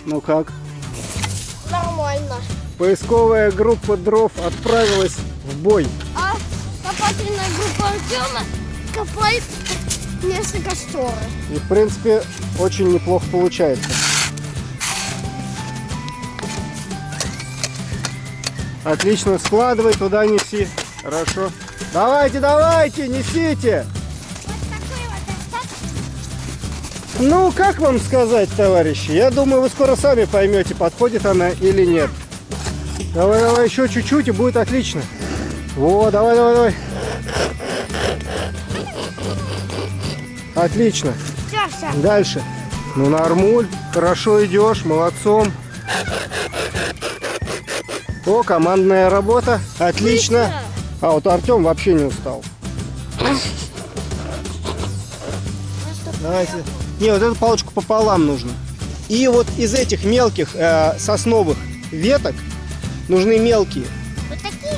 Ну как? Нормально. Поисковая группа дров отправилась в бой. А копательная группа Артема копает место костера. И в принципе очень неплохо получается. Отлично, складывай, туда неси. Хорошо. Давайте, давайте, несите. Вот такой вот остаток. Ну, как вам сказать, товарищи? Я думаю, вы скоро сами поймете, подходит она или нет. Давай, давай, еще чуть-чуть, и будет отлично. Во, давай, давай, давай. Отлично. Все. Дальше. Ну, нормуль. Хорошо идешь, молодцом. О, командная работа. Отлично. Быстро. А вот Артем вообще не устал. Давайте. Не, вот эту палочку пополам нужно. И вот из этих мелких сосновых веток нужны мелкие. Вот такие?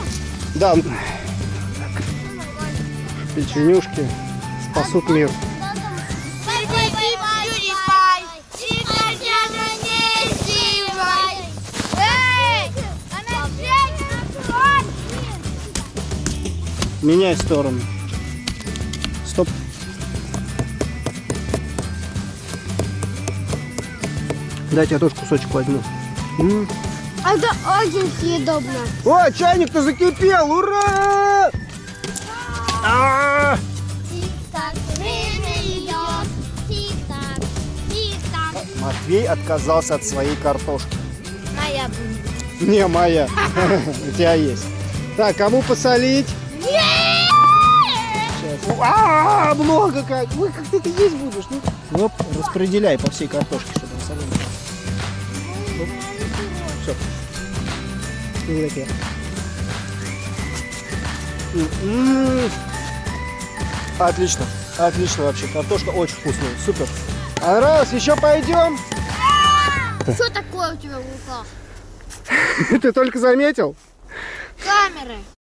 Да, Ну, нормально. печенюшки спасут мир. Меняй сторону. Стоп. Дайте я тоже кусочек возьму. А это очень съедобно. О, чайник-то закипел! Ура! А! Тик-так, время идет. Тик-так, тик-так. Матвей отказался от своей картошки. Моя будет. Не моя. У тебя есть. Так, кому посолить? Сейчас. А, много как. Ой, как ты это есть будешь? Ну, оп, распределяй по всей картошке, чтобы солено. Все. И вот такие. Отлично. Отлично вообще. Картошка очень вкусная. Супер. Понравилось? Еще пойдем? Что такое у тебя в руках? Ты только заметил? Камеры.